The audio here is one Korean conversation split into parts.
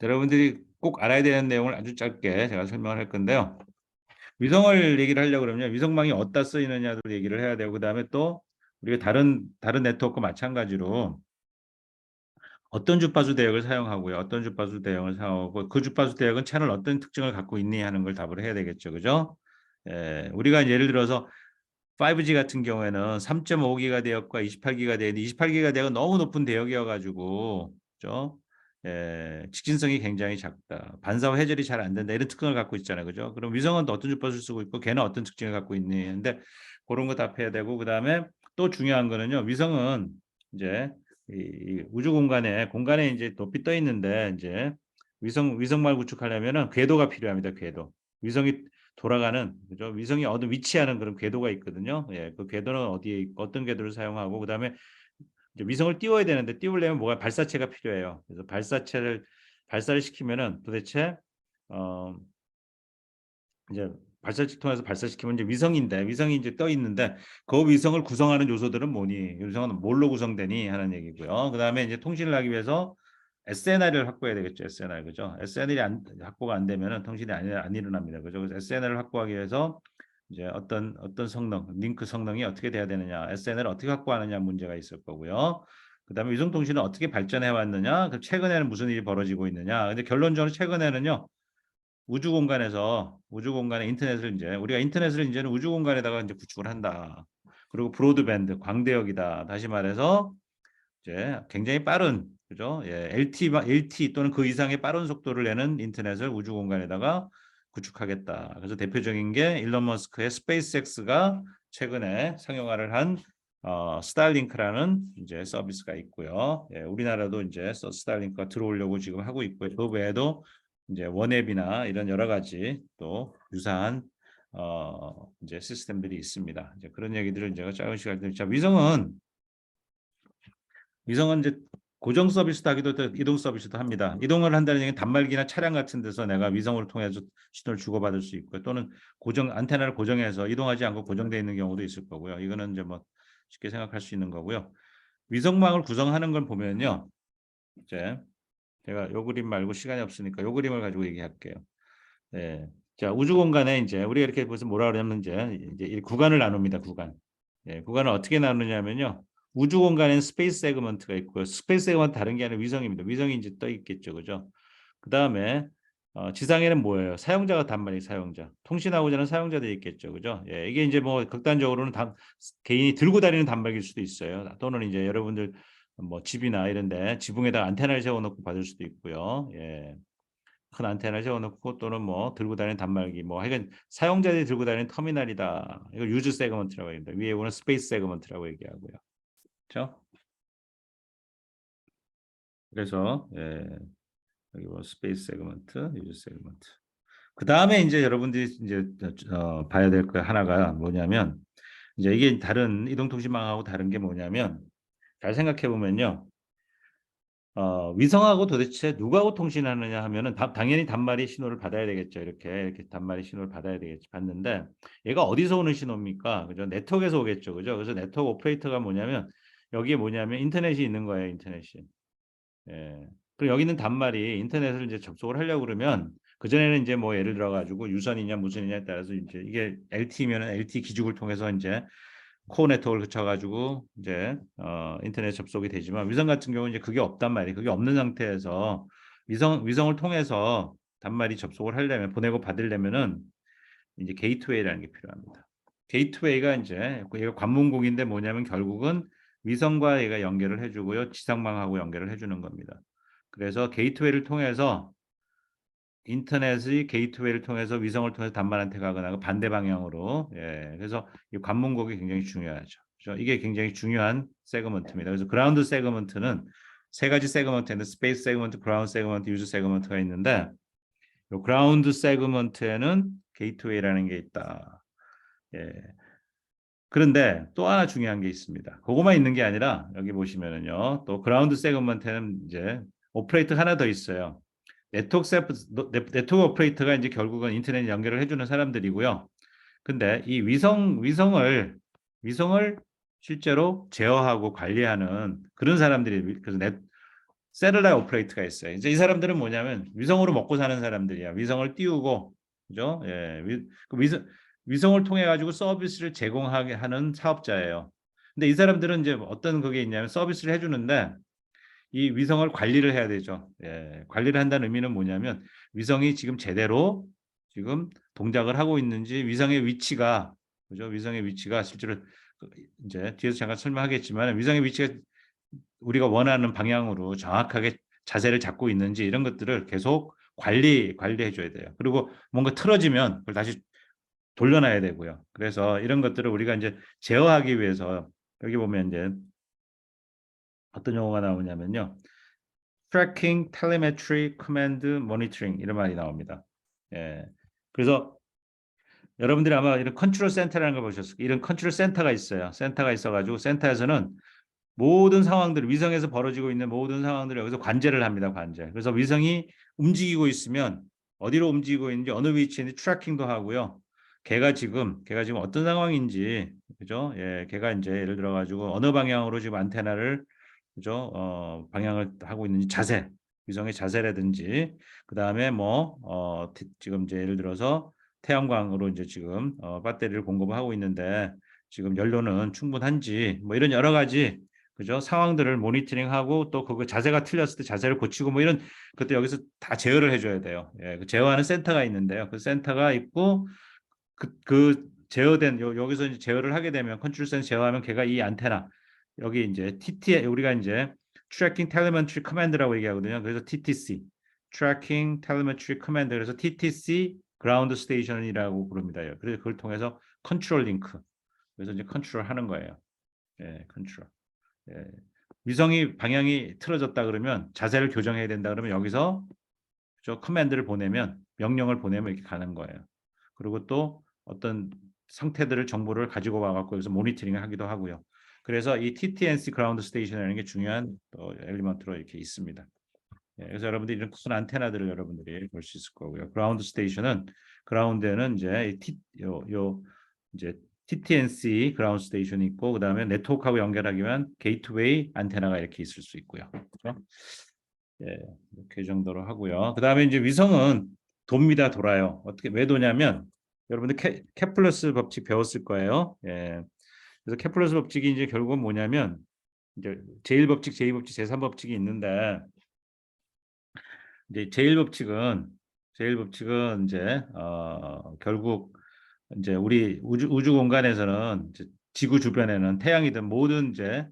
여러분들이 꼭 알아야 되는 내용을 아주 짧게 제가 설명을 할 건데요. 위성을 얘기를 하려고 그러면 위성망이 어디다 쓰이느냐도 얘기를 해야 되고 그다음에 또 우리가 다른 네트워크와 마찬가지로 어떤 주파수 대역을 사용하고요. 어떤 주파수 대역을 사용하고 그 주파수 대역은 채널 어떤 특징을 갖고 있니 하는 걸 답을 해야 되겠죠. 그죠? 예. 우리가 예를 들어서 5G 같은 경우에는 3.5기가 대역과 28기가 대역인데 28기가 대역은 너무 높은 대역이어 가지고 그죠? 예. 직진성이 굉장히 작다. 반사와 회절이 잘 안 된다. 이런 특징을 갖고 있잖아요. 그죠? 그럼 위성은 또 어떤 주파수를 쓰고 있고 걔는 어떤 특징을 갖고 있니? 근데 고런 거 답해야 되고 그다음에 또 중요한 거는요. 위성은 이제 이 우주 공간에 인제 높이 떠 있는데 인제 위성망을 구축하려면은 궤도가 필요합니다, 궤도. 위성이 돌아가는 그죠? 위성이 어디 위치하는 그런 궤도가 있거든요. 예. 그 궤도는 어디에 있고 어떤 궤도를 사용하고 그다음에 이제 위성을 띄워야 되는데 띄우려면 뭐가 발사체가 필요해요. 그래서 발사를 시키면은 도대체 어 이제 발사체 통해서 발사시키면 이제 위성인데 위성이 이제 떠 있는데 그 위성을 구성하는 요소들은 뭐니? 위성은 뭘로 구성되니? 하는 얘기고요. 그다음에 이제 통신을 하기 위해서 SNR을 확보해야 되겠죠. SNR 그죠? SNR이 확보가 안 되면은 통신이 안 일어납니다. 그죠? 그래서 SNR을 확보하기 위해서 이제 어떤 성능, 링크 성능이 어떻게 돼야 되느냐, SNR을 어떻게 확보하느냐 문제가 있을 거고요. 그다음에 위성 통신은 어떻게 발전해 왔느냐, 그 최근에는 무슨 일이 벌어지고 있느냐. 근데 결론적으로 최근에는요. 우주 공간에 인터넷을 인제 우리가 인터넷을 인제는 우주 공간에다가 인제 구축을 한다. 그리고 브로드밴드 광대역이다. 다시 말해서 이제 굉장히 빠른 그죠? 예. LTE 또는 그 이상의 빠른 속도를 내는 인터넷을 우주 공간에다가 구축하겠다. 그래서 대표적인 게 일론 머스크의 스페이스X가 최근에 상용화를 한 스타링크라는 인제 서비스가 있고요. 예. 우리나라도 인제 스타링크가 들어오려고 지금 하고 있고요. 그 외에도 인제 원앱이나 이런 여러 가지 또 유사한 인제 시스템들이 있습니다. 이제 그런 얘기들을 제가 짧은 시간에 자 위성은 이제 고정 서비스도 하기도 또 이동 서비스도 합니다. 이동을 한다는 얘기는 단말기나 차량 같은 데서 내가 위성으로 통해서 신호를 주고받을 수 있고요. 또는 안테나를 고정해서 이동하지 않고 고정되어 있는 경우도 있을 거고요. 이거는 이제 뭐 쉽게 생각할 수 있는 거고요. 위성망을 구성하는 걸 보면요. 이제 제가 요 그림 말고 시간이 없으니까 요 그림을 가지고 얘기할게요. 예. 자, 우주 공간에 인제 우리가 이렇게 무슨 뭐라 그러냐면 인제 이 구간을 나눕니다, 구간. 예. 구간을 어떻게 나누냐면요. 우주 공간에는 스페이스 세그먼트가 있고요. 스페이스 세그먼트 다른 게 아니라 위성입니다. 위성이 인제 떠 있겠죠. 그죠? 그다음에 지상에는 뭐예요? 사용자가 단말이 사용자. 통신하고자 하는 사용자들이 있겠죠. 그죠? 예. 이게 인제 뭐 극단적으로는 개인이 들고 다니는 단말기일 수도 있어요. 또는 인제 여러분들 뭐 집이나 이런 데 지붕에다가 안테나를 세워 놓고 받을 수도 있고요. 예. 큰 안테나를 세워 놓고 또는 뭐 들고 다니는 단말기 뭐 하여간 사용자들이 들고 다니는 터미널이다. 이걸 유즈 세그먼트라고 합니다. 위에 보는 스페이스 세그먼트라고 얘기하고요. 그렇죠? 그래서 예. 여기 뭐 스페이스 세그먼트, 유즈 세그먼트. 그다음에 인제 여러분들이 인제 봐야 될 거 하나가 뭐냐면 이제 이게 다른 이동통신망하고 다른 게 뭐냐면 잘 생각해 보면요. 위성하고 도대체 누구하고 통신하느냐 하면은 당연히 단말이 신호를 받아야 되겠죠. 이렇게 단말이 신호를 받아야 되겠죠. 받는데 얘가 어디서 오는 신호입니까? 그죠? 네트워크에서 오겠죠. 그죠? 그래서 네트워크 오퍼레이터가 뭐냐면 여기에 뭐냐면 인터넷이 있는 거예요, 인터넷이. 예. 그리고 여기 있는 단말이 인터넷을 이제 접속을 하려고 그러면 그전에는 인제 뭐 예를 들어 가지고 유선이냐 무선이냐에 따라서 인제 이게 LTE면은 LTE 기죽을 통해서 인제 코어 네트워크를 거쳐 가지고 이제 인터넷 접속이 되지만 위성 같은 경우는 이제 그게 없단 말이에요. 그게 없는 상태에서 위성을 통해서 단말이 접속을 하려면 보내고 받으려면은 이제 게이트웨이라는 게 필요합니다. 게이트웨이가 인제 얘가 관문국인데 뭐냐면 결국은 위성과 얘가 연결을 해 주고요. 지상망하고 연결을 해 주는 겁니다. 그래서 게이트웨이를 통해서 인터넷의 게이트웨이를 통해서 위성을 통해서 단말한테 가거나 그 반대 방향으로 예 그래서 이 관문국이 굉장히 중요하죠. 그죠? 이게 굉장히 중요한 세그먼트입니다. 그래서 그라운드 세그먼트는 세 가지 세그먼트 있는데 스페이스 세그먼트, 그라운드 세그먼트, 유즈 세그먼트가 있는데 요 그라운드 세그먼트에는 게이트웨이라는 게 있다. 예. 그런데 또 하나 중요한 게 있습니다. 고거만 있는 게 아니라 여기 보시면은요. 또 그라운드 세그먼트에는 이제 오퍼레이터 하나 더 있어요. 네트워크 오퍼레이터가 인제 결국은 인터넷 연결을 해 주는 사람들이고요. 근데 이 위성을 실제로 제어하고 관리하는 그런 사람들이 그래서 셀룰라이 오퍼레이터가 있어요. 이제 이 사람들은 뭐냐면 위성으로 먹고 사는 사람들이야. 위성을 띄우고, 그죠? 예, 위성을 통해 가지고 서비스를 제공하게 하는 사업자예요. 근데 이 사람들은 이제 어떤 그게 있냐면 서비스를 해주는데 이 위성을 관리를 해야 되죠. 예, 관리를 한다는 의미는 뭐냐면 위성이 지금 제대로 지금 동작을 하고 있는지 위성의 위치가 그죠? 위성의 위치가 실제로 이제 뒤에서 잠깐 설명하겠지만 위성의 위치가 우리가 원하는 방향으로 정확하게 자세를 잡고 있는지 이런 것들을 계속 관리해 줘야 돼요. 그리고 뭔가 틀어지면 그걸 다시 돌려놔야 되고요. 그래서 이런 것들을 우리가 이제 제어하기 위해서 여기 보면 이제 어떤 용어가 나오냐면요. tracking, telemetry, command, monitoring 이런 말이 나옵니다. 예. 그래서 여러분들이 아마 이런 컨트롤 센터라는 걸 보셨을 거예요. 이런 컨트롤 센터가 있어요. 센터가 있어가지고 센터에서는 모든 상황들, 위성에서 벌어지고 있는 모든 상황들을 여기서 관제를 합니다. 관제. 그래서 위성이 움직이고 있으면 어디로 움직이고 있는지 어느 위치에 있는지 트래킹도 하고요. 걔가 지금 어떤 상황인지, 그죠? 예, 걔가 이제 예를 들어 가지고 어느 방향으로 지금 안테나를, 그죠? 방향을 하고 있는지 자세, 위성의 자세라든지, 그 다음에 뭐, 지금 이제 예를 들어서 태양광으로 이제 지금 배터리를 공급하고 있는데 지금 연료는 충분한지, 뭐 이런 여러 가지 그죠? 상황들을 모니터링하고 또 그거 자세가 틀렸을 때 자세를 고치고 뭐 이런 것도 여기서 다 제어를 해줘야 돼요. 예, 그 제어하는 센터가 있는데요. 그 센터가 있고 그 제어된 여기서 이제 제어를 하게 되면 컨트롤 센서 제어하면 걔가 이 안테나 여기 이제 TT 우리가 이제 Tracking Telemetry Command라고 얘기하거든요. 그래서 TTC Tracking Telemetry Command 그래서 TTC Ground Station이라고 부릅니다. 그래서 그걸 통해서 컨트롤 링크 그래서 이제 컨트롤하는 거예요. 예, 컨트롤. 예. 위성이 방향이 틀어졌다 그러면 자세를 교정해야 된다 그러면 여기서 저 커맨드를 보내면 명령을 보내면 이렇게 가는 거예요. 그리고 또 어떤 상태들을 정보를 가지고 와갖고 여기서 모니터링을 하기도 하고요. 그래서 이 TTNC 그라운드 스테이션이라는 게 중요한 엘리먼트로 이렇게 있습니다. 예, 그래서 여러분들이 이런 큰 안테나들을 여러분들이 볼 수 있을 거고요. 그라운드 스테이션은 그라운드에는 이제 이제 TTNC 그라운드 스테이션이 있고 그다음에 네트워크하고 연결하기 위한 게이트웨이 안테나가 이렇게 있을 수 있고요. 그렇죠? 예, 이렇게 정도로 하고요. 그다음에 이제 위성은 돕니다, 돌아요. 어떻게 왜 도냐면 여러분들 케플러스 법칙 배웠을 거예요. 예. 그래서 케플러스 법칙이 이제 결국은 뭐냐면 이제 제1법칙, 제2법칙, 제3법칙이 있는데 이제 제일 법칙은 이제 결국 이제 우리 우주 공간에서는 이제 지구 주변에는 태양이든 모든 이제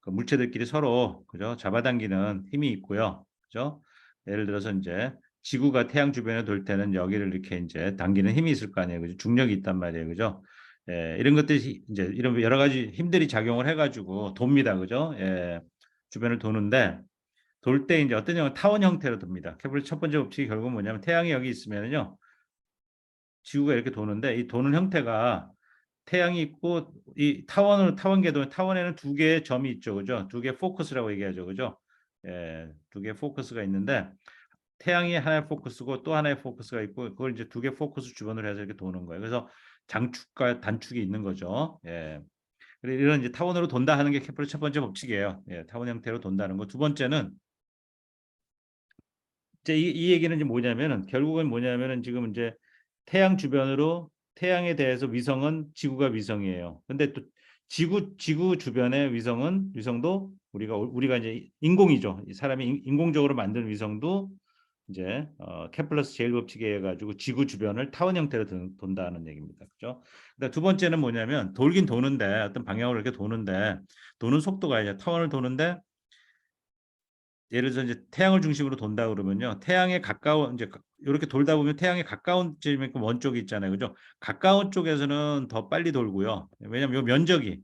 그 물체들끼리 서로 그죠 잡아당기는 힘이 있고요. 그죠? 예를 들어서 이제 지구가 태양 주변에 돌 때는 여기를 이렇게 이제 당기는 힘이 있을 거 아니에요. 그죠? 중력이 있단 말이에요. 그죠? 예, 이런 것들이 이제 이런 여러 가지 힘들이 작용을 해가지고 돕니다. 그죠? 예, 주변을 도는데 돌 때 이제 어떤 경우 타원 형태로 돕니다. 케플러 첫 번째 법칙이 결국은 뭐냐면 태양이 여기 있으면요. 지구가 이렇게 도는데 이 도는 형태가 태양이 있고 이 타원 궤도 타원에는 두 개의 점이 있죠. 그죠? 두 개 포커스라고 얘기하죠. 그죠? 예, 두 개 포커스가 있는데 태양이 하나의 포커스고 또 하나의 포커스가 있고 그걸 이제 두 개 포커스 주변으로 해서 이렇게 도는 거예요. 그래서 장축과 단축이 있는 거죠. 예. 이런 이제 타원으로 돈다 하는 게 케플러 첫 번째 법칙이에요. 예, 타원 형태로 돈다는 거. 두 번째는 이제 이 얘기는 이제 뭐냐면은 결국은 뭐냐면은 지금 이제 태양 주변으로 태양에 대해서 위성은 지구가 위성이에요. 근데 또 지구 주변의 위성도 우리가 이제 인공이죠. 이 사람이 인공적으로 만든 위성도 이제 케플러스 제일 법칙에 의해 가지고 지구 주변을 타원 형태로 돈다는 얘기입니다. 그죠? 근데 두 번째는 뭐냐면 돌긴 도는데 어떤 방향으로 이렇게 도는데 도는 속도가 이제 타원을 도는데 예를 들어서 이제 태양을 중심으로 돈다 그러면요. 태양에 가까운 이제 이렇게 돌다 보면 태양에 가까운 지점만큼 먼 쪽이 있잖아요. 그죠? 가까운 쪽에서는 더 빨리 돌고요. 왜냐면 요 면적이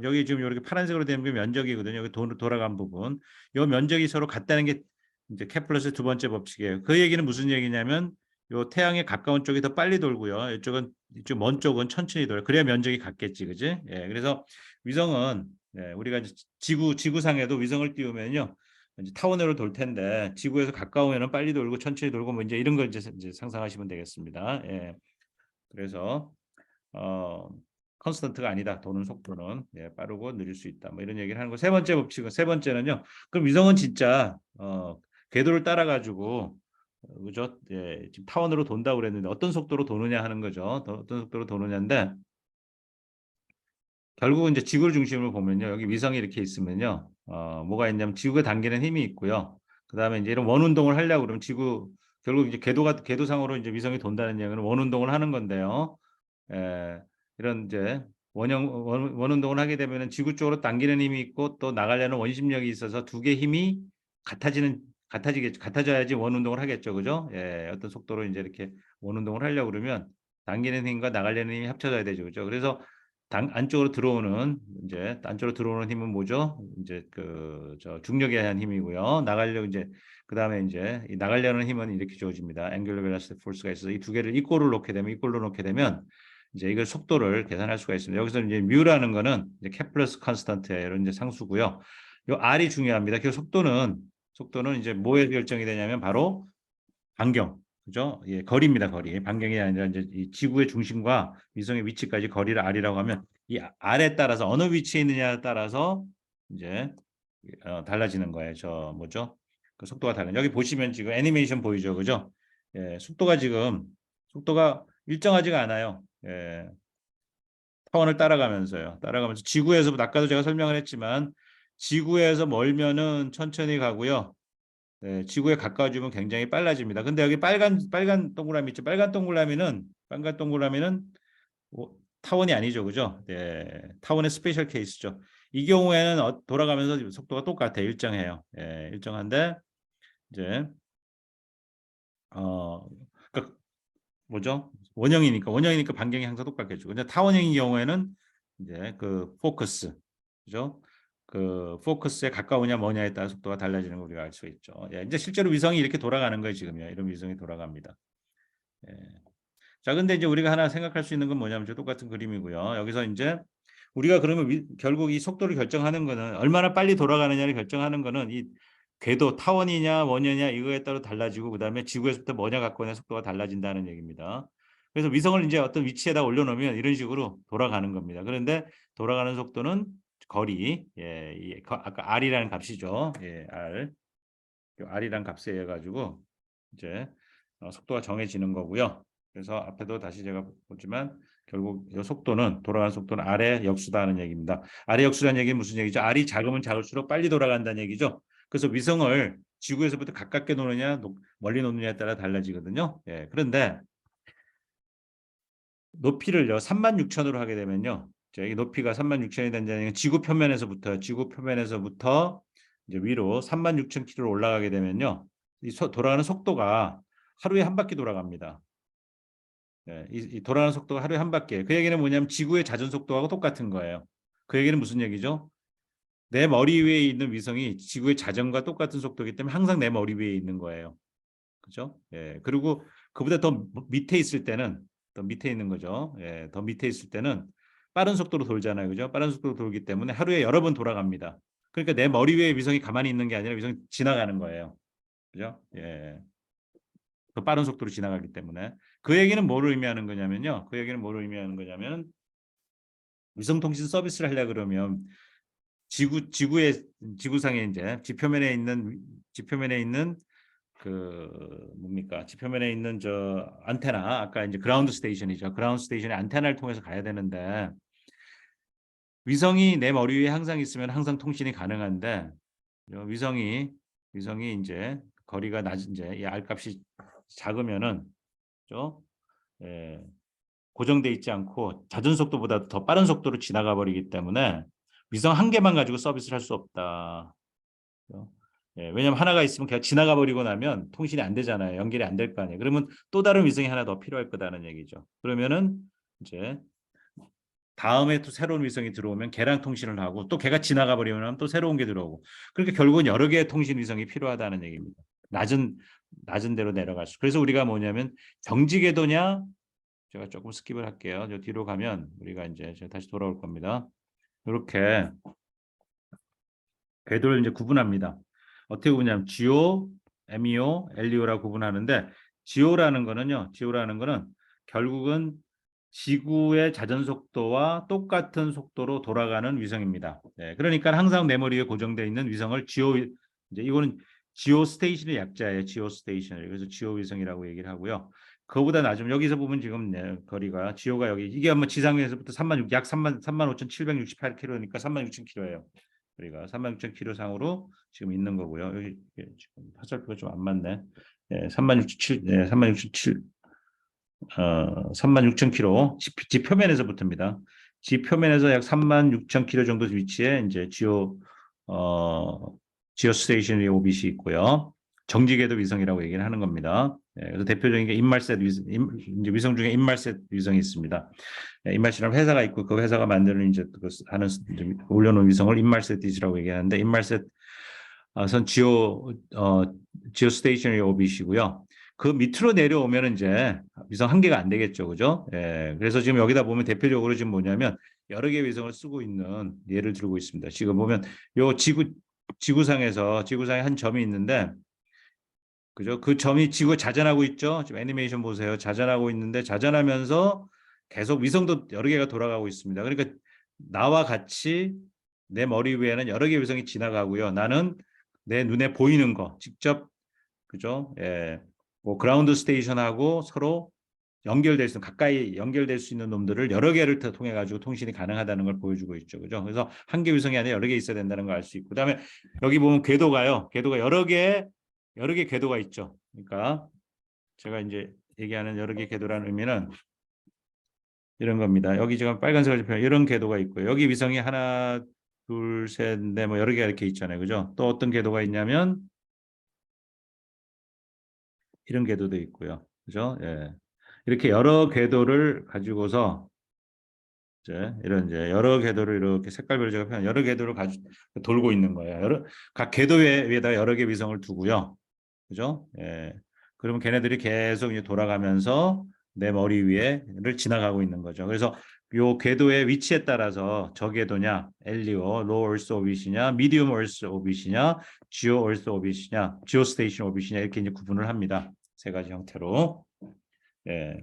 여기 지금 이렇게 파란색으로 되는 게 면적이거든요. 여기 돌아간 부분. 요 면적이 서로 같다는 게 이제 케플러스의 두 번째 법칙이에요. 그 얘기는 무슨 얘기냐면 요 태양에 가까운 쪽이 더 빨리 돌고요. 이쪽 먼 쪽은 천천히 돌아요. 그래야 면적이 같겠지, 그지? 예, 그래서 위성은 우리가 이제 지구상에도 위성을 띄우면요. 이제 타원으로 돌 텐데 지구에서 가까우면은 빨리 돌고 천천히 돌고 뭐 이제 이런 걸 이제 상상하시면 되겠습니다. 예. 그래서 어 컨스턴트가 아니다. 도는 속도는 빠르고 느릴 수 있다. 뭐 이런 얘기를 하는 거. 세 번째 법칙은 세 번째는요. 그럼 위성은 진짜 궤도를 따라 가지고 그죠? 지금 타원으로 돈다고 그랬는데 어떤 속도로 도느냐 하는 거죠. 어떤 속도로 도느냐인데 결국은 이제 지구를 중심으로 보면요. 여기 위성이 이렇게 있으면요. 뭐가 있냐면 지구가 당기는 힘이 있고요. 그다음에 이제 이런 원 운동을 하려고 그러면 결국 이제 궤도상으로 이제 위성이 돈다는 얘기는 원 운동을 하는 건데요. 에, 이런 이제 원 운동을 하게 되면은 지구 쪽으로 당기는 힘이 있고 또 나가려는 원심력이 있어서 두 개 힘이 같아져야지 원 운동을 하겠죠. 그죠? 어떤 속도로 이제 이렇게 원 운동을 하려고 그러면 당기는 힘과 나가려는 힘이 합쳐져야 되죠. 그죠? 그래서 안쪽으로 들어오는 힘은 뭐죠? 이제 저 중력에 의한 힘이고요. 그다음에 이제 이 나가려는 힘은 이렇게 주어집니다. 앵귤러 벨로시티 포스가 있어서 이 두 개를 이꼴로 놓게 되면 이제 이걸 속도를 계산할 수가 있습니다. 여기서 이제 뮤라는 거는 이제 케플러스 컨스턴트예요. 이런 이제 상수고요. 요 R이 중요합니다. 그 속도는 이제 뭐에 결정이 되냐면 바로 반경. 그죠? 거리입니다, 거리. 반경이 아니라 이제 이 지구의 중심과 위성의 위치까지 거리를 R이라고 하면 이 R에 따라서 어느 위치에 있느냐에 따라서 이제 달라지는 거예요. 저 뭐죠? 그 속도가 다른. 여기 보시면 지금 애니메이션 보이죠, 그죠? 속도가 일정하지가 않아요. 타원을 따라가면서 아까도 제가 설명을 했지만 지구에서 멀면은 천천히 가고요. 지구에 가까워지면 굉장히 빨라집니다. 근데 여기 빨간 동그라미 있죠. 빨간 동그라미는 타원이 아니죠, 그죠? 타원의 스페셜 케이스죠. 이 경우에는 돌아가면서 속도가 똑같아요. 일정한데 이제 그러니까 뭐죠? 원형이니까 반경이 항상 똑같겠죠. 근데 타원형인 경우에는 이제 그 포커스, 그죠? 그 포커스에 가까우냐 뭐냐에 따라 속도가 달라지는 걸 우리가 알 수 있죠. 이제 실제로 위성이 이렇게 돌아가는 거예요, 지금요. 이런 위성이 돌아갑니다. 예. 자, 근데 이제 우리가 하나 생각할 수 있는 건 뭐냐면 똑같은 그림이고요. 여기서 이제 우리가 그러면 결국 이 속도를 결정하는 거는 얼마나 빨리 돌아가느냐를 결정하는 거는 이 궤도 타원이냐 원이냐 이거에 따라 달라지고 그다음에 지구에서부터 뭐냐 갖고 있는 속도가 달라진다는 얘기입니다. 그래서 위성을 이제 어떤 위치에다 올려놓으면 이런 식으로 돌아가는 겁니다. 그런데 돌아가는 속도는 거리, 아까 R이라는 값이죠. R이라는 값에 의해 가지고 이제 속도가 정해지는 거고요. 그래서 앞에도 다시 제가 보지만 결국 이 돌아가는 속도는 R의 역수다는 얘기입니다. R의 역수라는 얘기는 무슨 얘기죠? R이 작으면 작을수록 빨리 돌아간다는 얘기죠. 그래서 위성을 지구에서부터 가깝게 놓느냐 멀리 놓느냐에 따라 달라지거든요. 그런데 높이를요 36,000으로 하게 되면요. 이 높이가 36,000이 된다는 얘기는 지구 표면에서부터 이제 위로 36,000km로 올라가게 되면요. 돌아가는 속도가 하루에 한 바퀴 돌아갑니다. 이 돌아가는 속도가 하루에 한 바퀴. 그 얘기는 뭐냐면 지구의 자전 속도하고 똑같은 거예요. 그 얘기는 무슨 얘기죠? 내 머리 위에 있는 위성이 지구의 자전과 똑같은 속도이기 때문에 항상 내 머리 위에 있는 거예요. 그죠? 그리고 그보다 더 밑에 있을 때는 더 밑에 있는 거죠. 더 밑에 있을 때는 빠른 속도로 돌잖아요. 그죠? 빠른 속도로 돌기 때문에 하루에 여러 번 돌아갑니다. 그러니까 내 머리 위에 위성이 가만히 있는 게 아니라 위성이 지나가는 거예요. 그죠? 더 빠른 속도로 지나가기 때문에 그 얘기는 뭐를 의미하는 거냐면요. 위성통신 서비스를 하려 그러면 지구상에 이제 지표면에 있는 지표면에 있는 저 안테나 아까 이제 그라운드 스테이션이죠. 그라운드 스테이션의 안테나를 통해서 가야 되는데 위성이 내 머리 위에 항상 있으면 항상 통신이 가능한데 위성이 이제 거리가 이제 이 R값이 작으면은 고정돼 있지 않고 자전 속도보다 더 빠른 속도로 지나가 버리기 때문에 위성 한 개만 가지고 서비스를 할 수 없다. 왜냐하면 하나가 있으면 그냥 지나가 버리고 나면 통신이 안 되잖아요. 연결이 안 될 거 아니에요. 그러면 또 다른 위성이 하나 더 필요할 거다는 얘기죠. 그러면은 이제 다음에 또 새로운 위성이 들어오면 걔랑 통신을 하고 또 걔가 지나가 버리면 또 새로운 게 들어오고 그러니까 결국은 여러 개의 통신 위성이 필요하다는 얘기입니다. 낮은 데로 내려갈 수. 그래서 우리가 뭐냐면 정지 궤도냐 제가 조금 스킵을 할게요. 저 뒤로 가면 우리가 이제 제가 다시 돌아올 겁니다. 이렇게 궤도를 이제 구분합니다. 어떻게 구분하냐면 GO, MEO, LEO라고 구분하는데 GO라는 거는 결국은 지구의 자전 속도와 똑같은 속도로 돌아가는 위성입니다. 네, 그러니까 항상 내 머리에 고정되어 있는 위성을 이제 이거는 지오 스테이션의 약자예요. 지오 스테이션. 그래서 지오 위성이라고 얘기를 하고요. 그거보다 낮으면 여기서 보면 지금 네, 거리가 지오가 여기 이게 아마 지상에서부터 3만 5,768km니까 36,000km예요. 거리가 36,000km 상으로 지금 있는 거고요. 여기 지금 화살표가 좀 안 맞네. 네, 36,007, 네, 36,007 36,000km 지 표면에서부터입니다. 지 표면에서 약 36,000km 정도 위치에 이제 어, 지오 스테이션리 오빗이 있고요. 정지궤도 위성이라고 얘기를 하는 겁니다. 예, 그래서 대표적인 게 인말셋 이제 위성 중에 인말셋 위성이 있습니다. 예, 인말셋이라는 회사가 있고 그 회사가 만드는 이제 그 하는 올려놓은 위성을 인말셋이라고 얘기하는데 인말셋 선 지오 스테이션리 오빗이고요. 그 밑으로 내려오면 이제 위성 한 개가 안 되겠죠, 그죠? 예, 그래서 지금 여기다 보면 대표적으로 지금 뭐냐면 여러 개의 위성을 쓰고 있는 예를 들고 있습니다. 지금 보면 요 지구상에 한 점이 있는데, 그죠? 그 점이 지구에 자전하고 있죠. 지금 애니메이션 보세요. 자전하고 있는데 자전하면서 계속 위성도 여러 개가 돌아가고 있습니다. 그러니까 나와 같이 내 머리 위에는 여러 개의 위성이 지나가고요. 나는 내 눈에 보이는 거 직접, 그죠? 예. 뭐 그라운드 스테이션하고 서로 가까이 연결될 수 있는 놈들을 여러 개를 통해 가지고 통신이 가능하다는 걸 보여주고 있죠. 그죠? 그래서 한 개 위성이 아니라 여러 개 있어야 된다는 걸 알 수 있고. 그다음에 여기 보면 궤도가 여러 개 궤도가 있죠. 그러니까 제가 이제 얘기하는 여러 개 궤도라는 의미는 이런 겁니다. 여기 지금 빨간색으로 표현 이런 궤도가 있고요. 여기 위성이 하나, 둘, 셋, 넷 뭐 여러 개가 이렇게 있잖아요. 그죠? 또 어떤 궤도가 있냐면 이런 궤도도 있고요. 그죠? 예. 이렇게 여러 궤도를 가지고서 이제 여러 궤도를 이렇게 색깔별로 제가 표현 여러 궤도를 가지고 돌고 있는 거예요. 각 궤도 위에다 여러 개 위성을 두고요. 그죠? 예. 그러면 걔네들이 계속 이제 돌아가면서 내 머리 위에를 지나가고 있는 거죠. 그래서 요 궤도의 위치에 따라서 저궤도냐, 엘리오, 로우 얼스 오빗이냐, 미디움 얼스 오빗이냐, 지오 얼스 오빗이냐, 지오 스테이션 오빗이냐 이렇게 이제 구분을 합니다. 세 가지 형태로. 예.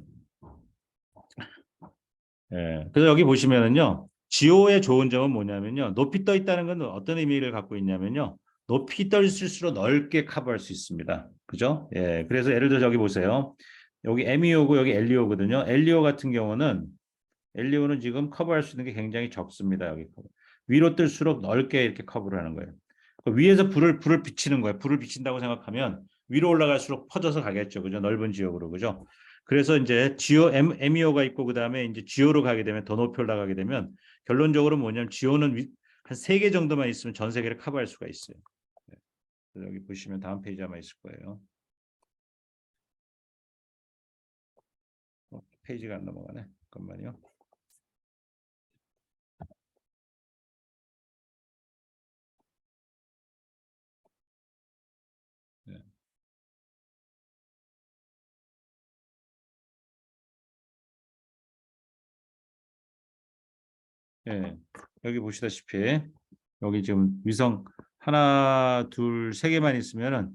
예. 그래서 여기 보시면은요. 지오의 좋은 점은 뭐냐면요. 높이 떠 있다는 건 어떤 의미를 갖고 있냐면요. 높이 떠 있을수록 넓게 커버할 수 있습니다. 그죠? 예. 그래서 예를 들어 저기 보세요. 여기 MEO고 여기 LEO거든요. LEO는 지금 커버할 수 있는 게 굉장히 적습니다. 여기 위로 뜰수록 넓게 이렇게 커버를 하는 거예요. 그 위에서 불을 비치는 거예요. 불을 비친다고 생각하면 위로 올라갈수록 퍼져서 가겠죠. 그죠? 넓은 지역으로. 그죠? 그래서 이제 MEO가 있고 그다음에 이제 지오로 가게 되면 더 높이 올라가게 되면 결론적으로 뭐냐면 지오는 한 3개 정도만 있으면 전 세계를 커버할 수가 있어요. 네. 여기 보시면 다음 페이지 아마 있을 거예요. 페이지가 안 넘어가네. 잠깐만요. 네. 네. 여기 보시다시피 여기 지금 위성 하나, 둘, 세 개만 있으면은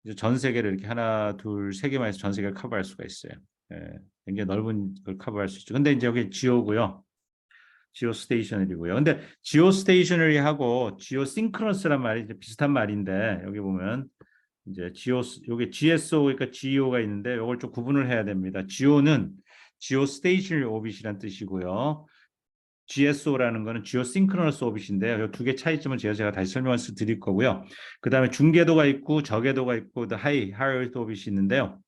이제 전 세계를 이렇게 하나, 둘, 세 개만 해서 전 세계를 커버할 수가 있어요. 예, 굉장히 넓은 걸 커버할 수 있죠. 근데 이제 여기 지오고요. 지오 스테이셔너리고요. 근데 지오 스테이셔너리하고 지오 싱크러스란 말이 이제 비슷한 말인데 여기 보면 이제 요게 GSO 그러니까 GEO가 있는데 이걸 좀 구분을 해야 됩니다. GEO는 지오 스테이셔너리 오빗이란 뜻이고요. GSO라는 거는 지오 싱크로너스 오빗인데요. 이 두 개 차이점은 제가 다시 설명을 드릴 거고요. 그다음에 중궤도가 있고 저궤도가 있고 하이어스 오빗이 있는데요.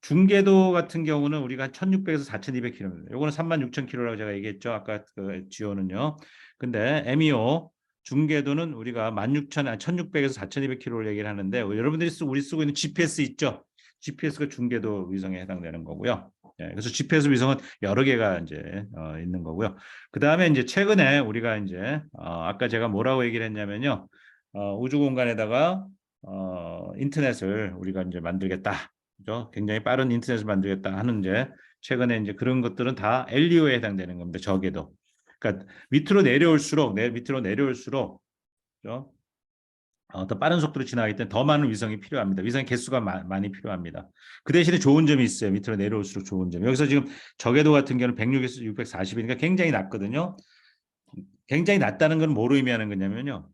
중궤도 같은 경우는 우리가 한 1600에서 4200km. 요거는 36,000km라고 제가 얘기했죠. 아까 그 지오는요. 근데 MEO 중궤도는 우리가 1600에서 4200km를 얘기를 하는데 여러분들이 우리 쓰고 있는 GPS 있죠. GPS가 중궤도 위성에 해당되는 거고요. 예, 그래서 GPS 위성은 여러 개가 이제 있는 거고요. 그 다음에 이제 최근에 우리가 이제 아까 제가 뭐라고 얘기를 했냐면요. 우주 공간에다가 인터넷을 우리가 이제 만들겠다. 그죠? 굉장히 빠른 인터넷을 만들겠다 하는 이제 최근에 이제 그런 것들은 다 LEO에 해당되는 겁니다. 저궤도. 그러니까 밑으로 내려올수록 그죠? 더 빠른 속도로 지나가기 때문에 더 많은 위성이 필요합니다. 위성의 개수가 많이 필요합니다. 그 대신에 좋은 점이 있어요. 밑으로 내려올수록 좋은 점. 여기서 지금 저궤도 같은 경우는 106에서 640이니까 굉장히 낮거든요. 굉장히 낮다는 건 뭐로 의미하는 거냐면요.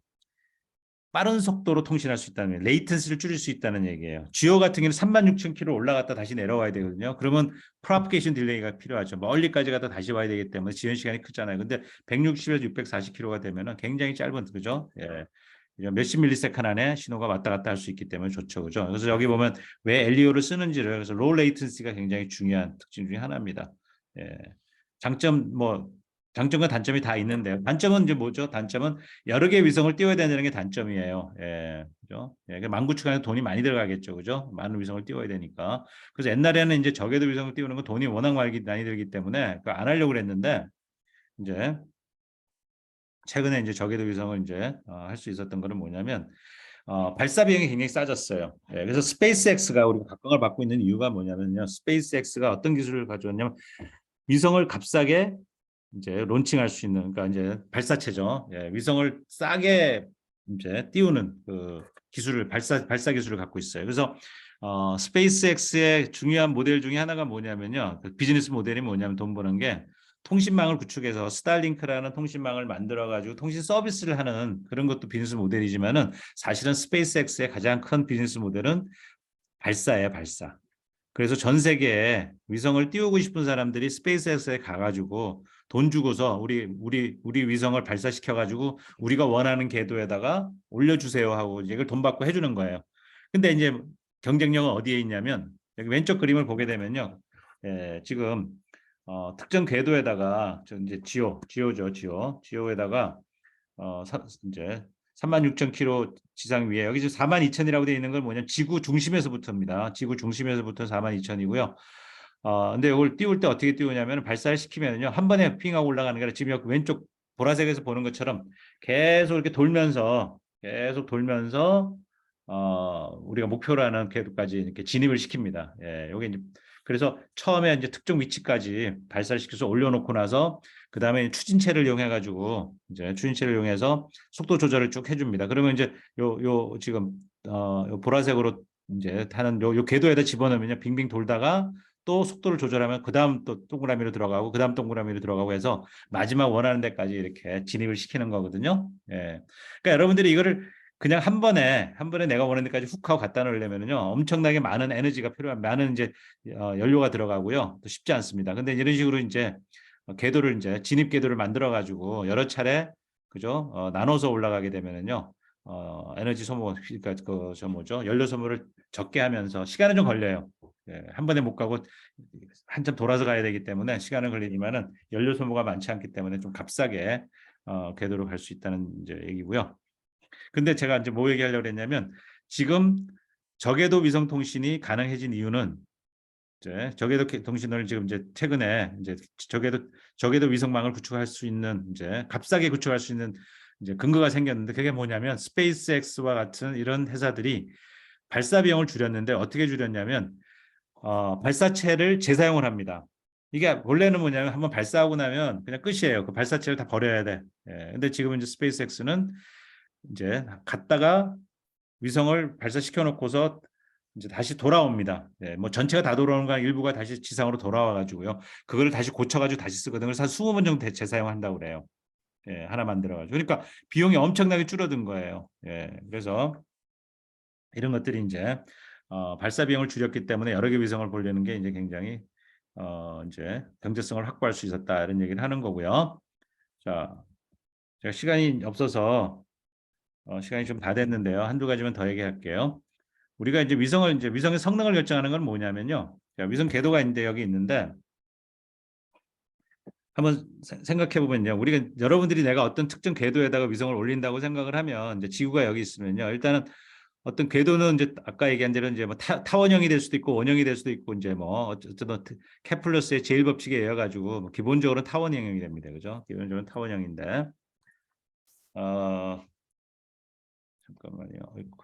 빠른 속도로 통신할 수 있다는 레이턴시를 줄일 수 있다는 얘기예요. GEO 같은 경우는 36,000km 올라갔다 다시 내려와야 되거든요. 그러면 프로파게이션 딜레이가 필요하죠. 멀리까지 가다 다시 와야 되기 때문에 지연 시간이 크잖아요. 근데 160에서 640km가 되면은 굉장히 짧은 그죠? 예. 몇십 밀리세컨 안에 신호가 왔다 갔다 할 수 있기 때문에 좋죠. 그죠? 그래서 여기 보면 왜 LEO를 쓰는지를 그래서 로우 레이턴시가 굉장히 중요한 특징 중에 하나입니다. 예. 장점 뭐 장점과 단점이 다 있는데요. 단점은 이제 뭐죠? 단점은 여러 개의 위성을 띄워야 되는 게 단점이에요. 예, 그죠? 예, 만구축하는 돈이 많이 들어가겠죠, 그죠? 많은 위성을 띄워야 되니까. 그래서 옛날에는 이제 저궤도 위성을 띄우는 건 돈이 워낙 많이 들기 때문에 안 하려고 그랬는데 이제 최근에 이제 저궤도 위성을 이제 할 수 있었던 거는 뭐냐면 발사 비용이 굉장히 싸졌어요. 예, 그래서 스페이스X가 우리가 각광을 받고 있는 이유가 뭐냐면요. 스페이스X가 어떤 기술을 가져왔냐면 위성을 값싸게 이제 론칭할 수 있는 그러니까 이제 발사체죠. 예, 위성을 싸게 이제 띄우는 그 기술을 발사 기술을 갖고 있어요. 그래서 스페이스X의 중요한 모델 중에 하나가 뭐냐면요. 그 비즈니스 모델이 뭐냐면 돈 버는 게 통신망을 구축해서 스타링크라는 통신망을 만들어 가지고 통신 서비스를 하는 그런 것도 비즈니스 모델이지만은 사실은 스페이스X의 가장 큰 비즈니스 모델은 발사예요, 발사. 그래서 전 세계에 위성을 띄우고 싶은 사람들이 스페이스X에 가가지고 돈 주고서 우리 위성을 발사시켜 가지고 우리가 원하는 궤도에다가 올려주세요 하고 이걸 돈 받고 해주는 거예요. 근데 이제 경쟁력은 어디에 있냐면 여기 왼쪽 그림을 보게 되면요, 지금 특정 궤도에다가 저 이제 지오에다가 이제 36,000km 지상 위에 여기 지금 42,000이라고 되어 있는 건 뭐냐면 지구 중심에서부터입니다. 지구 중심에서부터 42,000이고요. 근데 이걸 띄울 때 어떻게 띄우냐면 발사를 시키면요. 한 번에 핑하고 올라가는 게 아니라 지금 여기 왼쪽 보라색에서 보는 것처럼 계속 이렇게 돌면서 우리가 목표로 하는 궤도까지 이렇게 진입을 시킵니다. 예, 요게 이제 그래서 처음에 이제 특정 위치까지 발사를 시켜서 올려놓고 나서 그 다음에 추진체를 이용해 가지고 이제 추진체를 이용해서 속도 조절을 쭉 해줍니다. 그러면 이제 요 지금 요 보라색으로 이제 타는 요 궤도에다 집어넣으면요 빙빙 돌다가 또 속도를 조절하면 그 다음 또 동그라미로 들어가고 그 다음 동그라미로 들어가고 해서 마지막 원하는 데까지 이렇게 진입을 시키는 거거든요. 예. 그러니까 여러분들이 이거를 그냥 한 번에 내가 원하는 데까지 훅 하고 갖다 놓으려면요 엄청나게 많은 에너지가 필요한 많은 이제 연료가 들어가고요 또 쉽지 않습니다. 근데 이런 식으로 이제 궤도를 이제 진입 궤도를 만들어 가지고 여러 차례 그죠 나눠서 올라가게 되면은요 에너지 소모 그러니까 그저 뭐죠 연료 소모를 적게 하면서 시간은 좀 걸려요. 예, 한 번에 못 가고 한참 돌아서 가야 되기 때문에 시간은 걸리지만은 연료 소모가 많지 않기 때문에 좀 값싸게 궤도로 갈 수 있다는 이제 얘기고요. 근데 제가 이제 뭐 얘기하려고 했냐면 지금 저궤도 위성 통신이 가능해진 이유는 이제 저궤도 통신을 지금 이제 최근에 이제 저궤도 위성망을 구축할 수 있는 이제 값싸게 구축할 수 있는 이제 근거가 생겼는데 그게 뭐냐면 스페이스X와 같은 이런 회사들이 발사 비용을 줄였는데 어떻게 줄였냐면 발사체를 재사용을 합니다. 이게 원래는 뭐냐면 한번 발사하고 나면 그냥 끝이에요. 그 발사체를 다 버려야 돼. 예, 근데 지금 이제 스페이스X는 이제 갔다가 위성을 발사시켜 놓고서 이제 다시 돌아옵니다. 예, 뭐 전체가 다 돌아오는 건 일부가 다시 지상으로 돌아와 가지고요. 그거를 다시 고쳐 가지고 다시 쓰거든요. 그래서 한 20번 정도 재사용한다고 그래요. 예, 하나 만들어 가지고. 그러니까 비용이 엄청나게 줄어든 거예요. 예, 그래서 이런 것들이 이제 발사 비용을 줄였기 때문에 여러 개 위성을 보려는 게 이제 굉장히 이제 경제성을 확보할 수 있었다 이런 얘기를 하는 거고요. 자, 제가 시간이 없어서 시간이 좀 다 됐는데요. 한두 가지만 더 얘기할게요. 우리가 이제 위성의 성능을 결정하는 건 뭐냐면요. 자, 위성 궤도가 있는데 여기 있는데 한번 생각해 보면요. 우리가 여러분들이 내가 어떤 특정 궤도에다가 위성을 올린다고 생각을 하면 이제 지구가 여기 있으면요. 일단은 어떤 궤도는 이제 아까 얘기한 대로 이제 뭐 타원형이 될 수도 있고 원형이 될 수도 있고 이제 뭐 어쨌든 케플러스의 제일 법칙에 의해 가지고 뭐 기본적으로는 타원형이 됩니다. 그죠? 기본적으로는 타원형인데 어 잠깐만요. 어이구.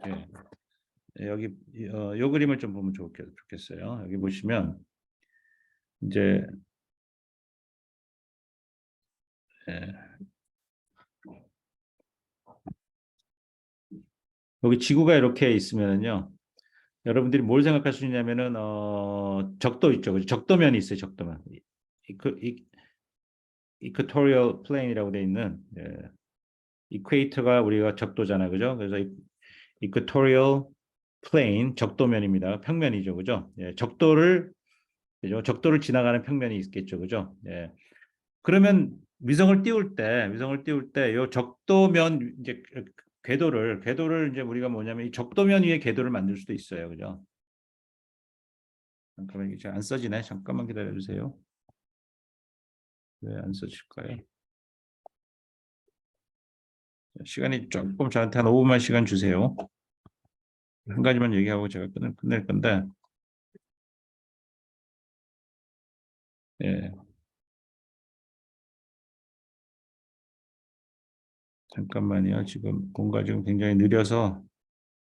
예. 여기 요 그림을 좀 보면 좋겠어요. 여기 보시면 이제 예. 여기 지구가 이렇게 있으면요. 여러분들이 뭘 생각할 수 있냐면은 적도 있죠. 그죠? 적도면이 있어요. 적도면. 이퀄토리얼 플레인이라고 돼 있는 이퀘이터가 우리가 적도잖아요. 그죠? 그래서 이퀄토리얼 플레인 적도면입니다. 평면이죠. 그죠? 예, 그죠? 적도를 지나가는 평면이 있겠죠. 그죠? 예. 그러면 위성을 띄울 때 요 적도면 이제 궤도를 이제 우리가 뭐냐면 이 적도면 위에 궤도를 만들 수도 있어요. 그죠? 잠깐만 이게 잘 안 써지네. 잠깐만 기다려 주세요. 왜 안 써질까요? 시간이 조금 저한테 한 5분만 시간 주세요. 한 가지만 얘기하고 제가 끝낼 건데, 예, 잠깐만요. 지금 공가 지금 굉장히 느려서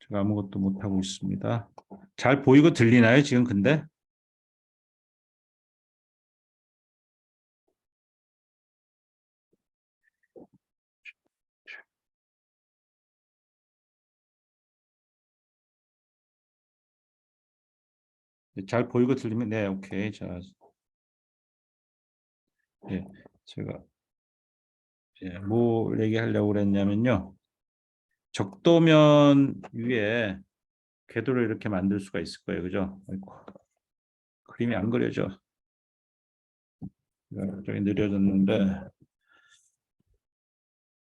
제가 아무것도 못 하고 있습니다. 잘 보이고 들리나요? 지금 근데 잘 보이고 들리면 네, 오케이. 자, 예, 제가 뭐 얘기하려고 그랬냐면요. 적도면 위에 궤도를 이렇게 만들 수가 있을 거예요. 그죠? 아이고, 그림이 안 그려져. 저기 느려졌는데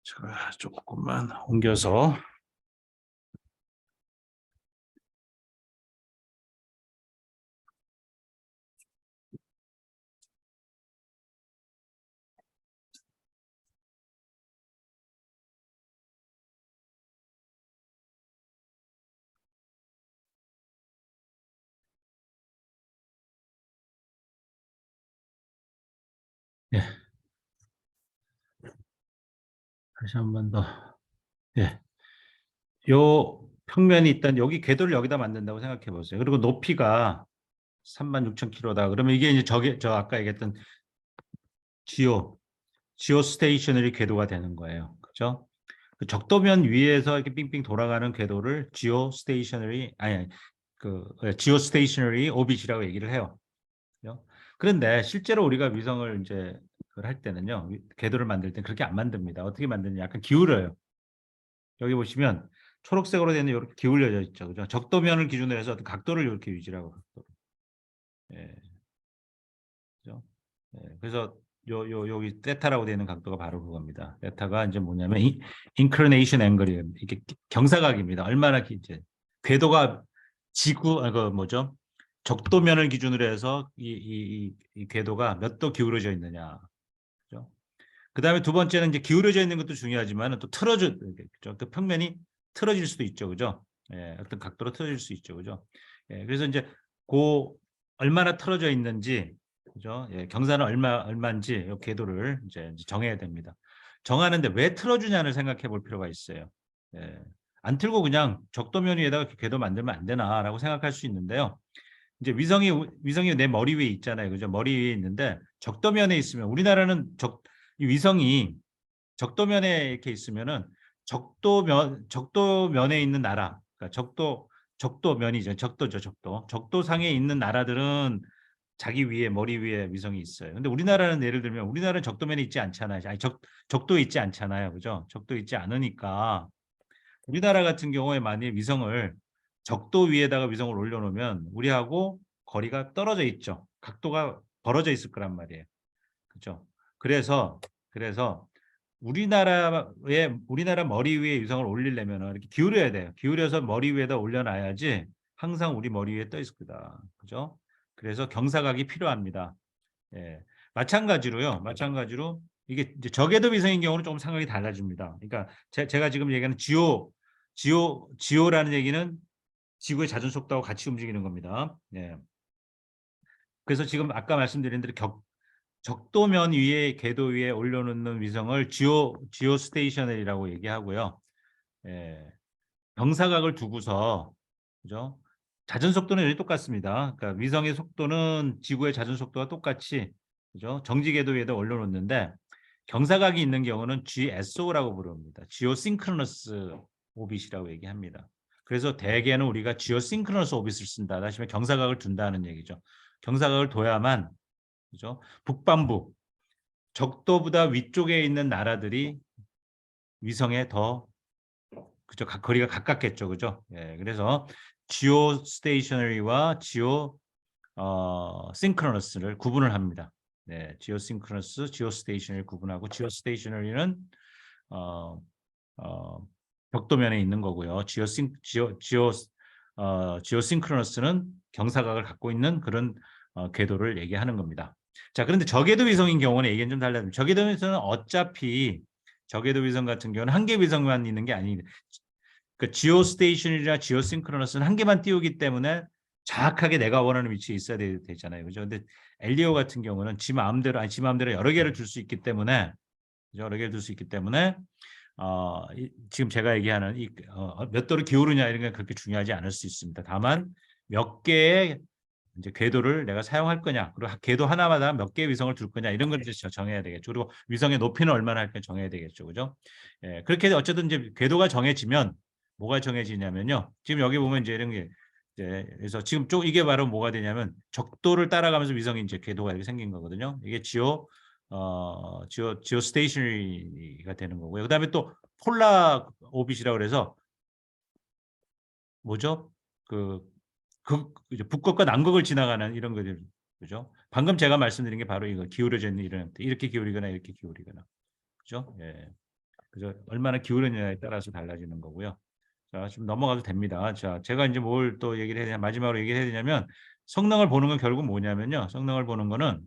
제가 조금만 옮겨서 예, 다시 한 번 더. 예. 요 평면이 있단 여기 궤도를 여기다 만든다고 생각해 보세요. 그리고 높이가 36,000km다. 그러면 이게 이제 저 아까 얘기했던 지오 지오 스테이셔너리 궤도가 되는 거예요. 그죠? 그 적도면 위에서 이렇게 빙빙 돌아가는 궤도를 지오 스테이셔너리 아니 지오 스테이셔너리 오빗이라고 얘기를 해요. 그죠? 그런데 실제로 우리가 위성을 이제 그걸 할 때는요. 궤도를 만들 때 그렇게 안 만듭니다. 어떻게 만드냐? 약간 기울여요. 여기 보시면 초록색으로 되는 이렇게 기울여져 있죠. 그죠? 적도면을 기준으로 해서 어떤 각도를 이렇게 유지하고 각도. 예. 그죠? 예. 그래서 여기 세타라고 되는 각도가 바로 그겁니다. 세타가 이제 뭐냐면 inclination angle이에요. 이게 경사각입니다. 얼마나 이제 궤도가 그 뭐죠? 적도면을 기준으로 해서 이 궤도가 몇 도 기울어져 있느냐. 그죠? 그다음에 두 번째는 이제 기울어져 있는 것도 중요하지만 또 그죠? 그 평면이 틀어질 수도 있죠, 그죠? 예, 어떤 각도로 틀어질 수 있죠, 그죠? 예, 그래서 이제 그 얼마나 틀어져 있는지, 그죠? 예, 경사는 얼마인지 이 궤도를 이제 정해야 됩니다. 정하는데 왜 틀어주냐를 생각해 볼 필요가 있어요. 예, 안 틀고 그냥 적도면 위에다가 궤도 만들면 안 되나라고 생각할 수 있는데요. 이제 위성이 내 머리 위에 있잖아요, 그죠? 머리 위에 있는데 적도면에 있으면 우리나라는 이 위성이 적도면에 이렇게 있으면은 적도면에 있는 나라, 그러니까 적도면이죠. 적도죠, 적도. 적도상에 있는 나라들은 자기 위에 머리 위에 위성이 있어요. 근데 우리나라는 예를 들면 우리나라는 적도면에 있지 않잖아요. 아니 적도에 있지 않잖아요. 그죠? 적도에 있지 않으니까 우리나라 같은 경우에 만약 위성을 적도 위에다가 위성을 올려놓으면 우리하고 거리가 떨어져 있죠. 각도가 벌어져 있을 거란 말이에요. 그죠? 그래서 우리나라 머리 위에 위성을 올리려면 이렇게 기울여야 돼요. 기울여서 머리 위에다 올려놔야지 항상 우리 머리 위에 떠 있을 거다. 그죠? 그래서 경사각이 필요합니다. 예. 마찬가지로 이게 이제 저궤도 위성인 경우는 조금 상황이 달라집니다. 그러니까 제가 지금 얘기하는 지오라는 얘기는 지구의 자전 속도하고 같이 움직이는 겁니다. 예. 그래서 지금 아까 말씀드린 대로 적도면 위에 궤도 위에 올려놓는 위성을 지오 스테이셔널이라고 얘기하고요. 예, 경사각을 두고서 그죠? 자전 속도는 여기 똑같습니다. 그러니까 위성의 속도는 지구의 자전 속도와 똑같이 그죠? 정지 궤도 위에다 올려놓는데 경사각이 있는 경우는 GSO라고 부릅니다. 지오싱크로너스 오빗이라고 얘기합니다. 그래서 대개는 우리가 지오싱크러너스 오빗을 쓴다. 다시 말해 경사각을 둔다는 얘기죠. 경사각을 둬야만, 그죠? 북반부 적도보다 위쪽에 있는 나라들이 위성에 더, 그죠? 거리가 가깝겠죠, 그죠? 예, 그래서 지오 스테이셔너리와 지오 싱크러너스를 구분을 합니다. 네, 지오 싱크러너스, 지오 스테이셔너리 구분하고, 지오 스테이셔너리는 어, 어, 벽도면에 있는 거고요. 지오 싱크러너스는 경사각을 갖고 있는 그런 궤도를 얘기하는 겁니다. 자, 그런데 저궤도 위성인 경우는 얘기는 좀 달라집니다. 저궤도 위성은 어차피 저궤도 위성 같은 경우는 한 개 위성만 있는 게 아닙니다. 그 지오 스테이션이나 지오 싱크러너스는 한 개만 띄우기 때문에 정확하게 내가 원하는 위치에 있어야 되잖아요. 그죠? 근데 엘리오 같은 경우는 지 마음대로 여러 개를 둘 수 있기 때문에, 여러 개를 둘 수 있기 때문에 지금 제가 얘기하는 몇 도로 기울으냐 이런 게 그렇게 중요하지 않을 수 있습니다. 다만 몇 개의 이제 궤도를 내가 사용할 거냐, 그리고 궤도 하나마다 몇 개의 위성을 둘 거냐 이런 걸 이제 정해야 되겠죠. 그리고 위성의 높이는 얼마나 할까 정해야 되겠죠, 그죠? 예, 그렇게 어쨌든 이제 궤도가 정해지면 뭐가 정해지냐면요. 지금 여기 보면 이제 이런 게 이제 그래서 지금 이게 바로 뭐가 되냐면 적도를 따라가면서 위성이 이제 궤도가 이렇게 생긴 거거든요. 이게 지오 스테이셔너리가 되는 거고요. 그다음에 또 폴라 오빗이라고 그래서 뭐죠? 이제 북극과 남극을 지나가는 이런 거들, 그죠? 방금 제가 말씀드린 게 바로 이거 기울어져 있는 이런 이렇게 기울이거나 이렇게 기울이거나, 그죠? 예. 그래서 얼마나 기울느냐에 따라서 달라지는 거고요. 자, 좀 넘어가도 됩니다. 자, 제가 이제 뭘 또 얘기를 해야 되냐, 마지막으로 얘기를 해야 되냐면 성능을 보는 건 결국 뭐냐면요. 성능을 보는 거는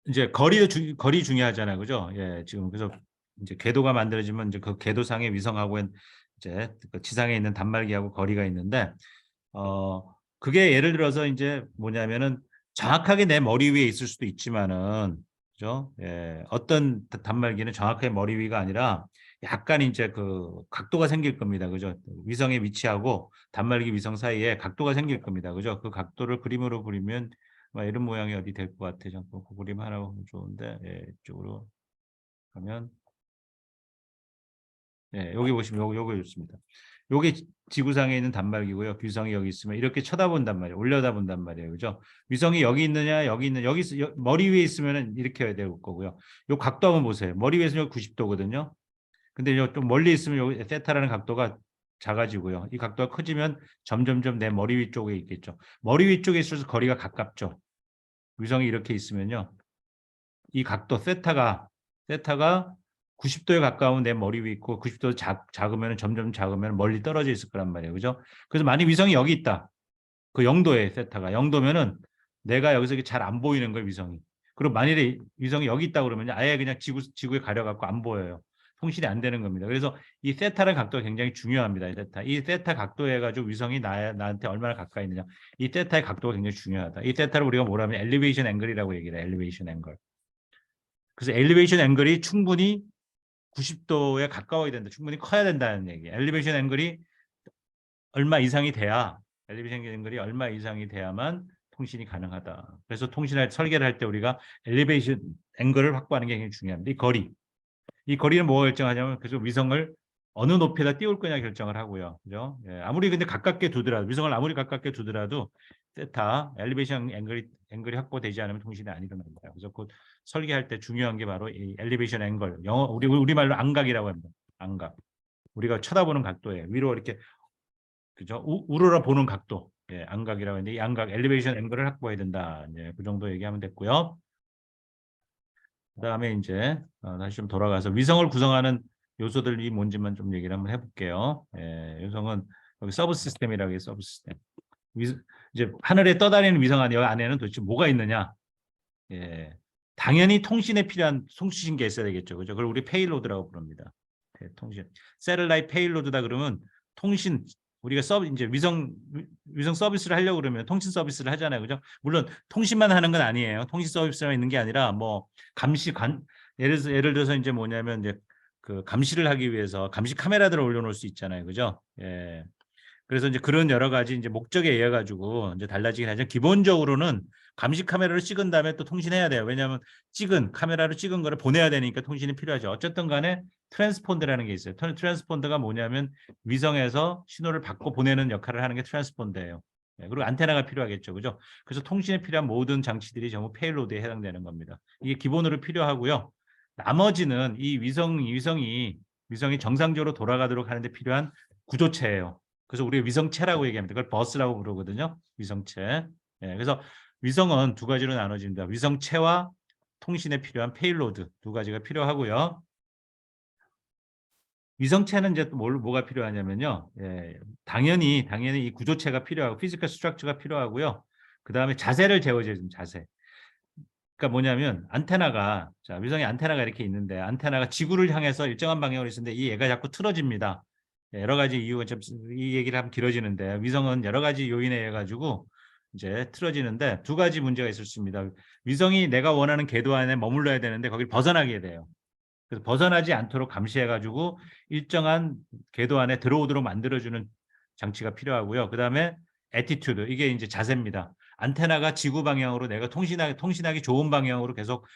이제 거리 중요하잖아요, 그죠? 예, 지금 그래서 이제 궤도가 만들어지면 이제 그 궤도상의 위성하고 이제 그 지상에 있는 단말기하고 거리가 있는데, 그게 예를 들어서 이제 뭐냐면은 정확하게 내 머리 위에 있을 수도 있지만은, 그죠? 예, 어떤 단말기는 정확하게 머리 위가 아니라 약간 이제 그 각도가 생길 겁니다, 그죠? 위성의 위치하고 단말기 위성 사이에 각도가 생길 겁니다, 그죠? 그 각도를 그림으로 그리면 이런 모양이 어디 될 것 같아. 잠깐 그 그림 하나 보면 좋은데, 예, 이쪽으로 가면, 예, 여기 보시면 요거 좋습니다. 요게 지구상에 있는 단말기고요. 위성이 여기 있으면 이렇게 쳐다본단 말이에요. 올려다본단 말이에요. 그죠? 위성이 여기 있느냐, 여기 있는, 머리 위에 있으면은 이렇게 해야 될 거고요. 요 각도 한번 보세요. 머리 위에서 여기 90도거든요. 근데 좀 멀리 있으면 여기 세타라는 각도가 작아지고요. 이 각도가 커지면 점점점 내 머리 위 쪽에 있겠죠. 머리 위 쪽에 있어서 거리가 가깝죠. 위성이 이렇게 있으면요. 이 각도 세타가 90도에 가까운 내 머리 위에 있고 90도 작으면 점점 작으면 멀리 떨어져 있을 거란 말이에요. 그죠? 그래서 만약 위성이 여기 있다. 그 0도에 세타가 0도면은 내가 여기서 잘 안 보이는 거예요, 위성이. 그리고 만일에 위성이 여기 있다 그러면 아예 그냥 지구에 가려갖고 안 보여요. 통신이 안 되는 겁니다. 그래서 이 세타라는 각도가 굉장히 중요합니다. 이 세타 각도 해가지고 위성이 나한테 얼마나 가까이 있느냐. 이 세타의 각도가 굉장히 중요하다. 이 세타를 우리가 뭐라 하면 엘리베이션 앵글이라고 얘기해요. 엘리베이션 앵글. 그래서 엘리베이션 앵글이 충분히 90도에 가까워야 된다. 충분히 커야 된다는 얘기예요. 엘리베이션 앵글이 얼마 이상이 돼야만 통신이 가능하다. 그래서 설계를 할 때 우리가 엘리베이션 앵글을 확보하는 게 굉장히 중요합니다. 이 거리는 뭐가 결정하냐면 그래서 위성을 어느 높이에다 띄울 거냐 결정을 하고요. 그죠? 예, 아무리 근데 위성을 아무리 가깝게 두더라도 세타 엘리베이션 앵글이 확보되지 않으면 통신이 안 일어납니다. 그래서 그 설계할 때 중요한 게 바로 이 엘리베이션 앵글. 우리말로 안각이라고 합니다. 안각. 우리가 쳐다보는 각도에 위로 이렇게, 그죠? 우러러 보는 각도. 예, 안각이라고 하는데 이 안각 엘리베이션 앵글을 확보해야 된다. 예, 그 정도 얘기하면 됐고요. 그다음에 이제 다시 좀 돌아가서 위성을 구성하는 요소들이 뭔지만 좀 얘기를 한번 해볼게요. 예, 위성은 여기 서브 시스템이라고 해요. 서브 시스템. 이제 하늘에 떠다니는 위성 안에는 도대체 뭐가 있느냐? 예, 당연히 통신에 필요한 송수신기가 있어야 되겠죠, 그죠? 그걸 우리 페일로드라고 부릅니다. 예, 통신. 세틀라이트 페일로드다 그러면 통신, 우리가 이제 위성 서비스를 하려고 그러면 통신 서비스를 하잖아요, 그죠? 물론 통신만 하는 건 아니에요. 통신 서비스만 있는 게 아니라 뭐 예를 들어서 이제 뭐냐면 이제 그 감시를 하기 위해서 감시 카메라들을 올려놓을 수 있잖아요, 그죠? 예. 그래서 이제 그런 여러 가지 이제 목적에 의해 가지고 이제 달라지긴 하지만 기본적으로는 감시 카메라를 찍은 다음에 또 통신해야 돼요. 왜냐하면 카메라로 찍은 거를 보내야 되니까 통신이 필요하죠. 어쨌든 간에 트랜스폰더라는 게 있어요. 트랜스폰더가 뭐냐면 위성에서 신호를 받고 보내는 역할을 하는 게 트랜스폰더예요. 네, 그리고 안테나가 필요하겠죠. 그죠? 그래서 통신에 필요한 모든 장치들이 전부 페일로드에 해당되는 겁니다. 이게 기본으로 필요하고요. 나머지는 이 위성이 정상적으로 돌아가도록 하는데 필요한 구조체예요. 그래서 우리가 위성체라고 얘기합니다. 그걸 버스라고 부르거든요. 위성체. 예, 그래서 위성은 두 가지로 나눠집니다. 위성체와 통신에 필요한 페일로드 두 가지가 필요하고요. 위성체는 이제 또 뭐가 필요하냐면요. 예, 당연히 이 구조체가 필요하고 피지컬 스트럭처가 필요하고요. 그 다음에 자세를 제어해줘야 됩니다. 자세. 그러니까 뭐냐면 위성의 안테나가 이렇게 있는데 안테나가 지구를 향해서 일정한 방향으로 있는데 이 얘가 자꾸 틀어집니다. 예, 여러 가지 이유가 이 얘기를 하면 길어지는데 위성은 여러 가지 요인에 의해 가지고 이제 틀어지는데 두 가지 문제가 있을 수 있습니다. 위성이 내가 원하는 궤도 안에 머물러야 되는데 거길 벗어나게 돼요. 그래서 벗어나지 않도록 감시해 가지고 일정한 궤도 안에 들어오도록 만들어주는 장치가 필요하고요. 그다음에 애티튜드 이게 이제 자세입니다. 안테나가 지구 방향으로 내가 통신하기 좋은 방향으로 계속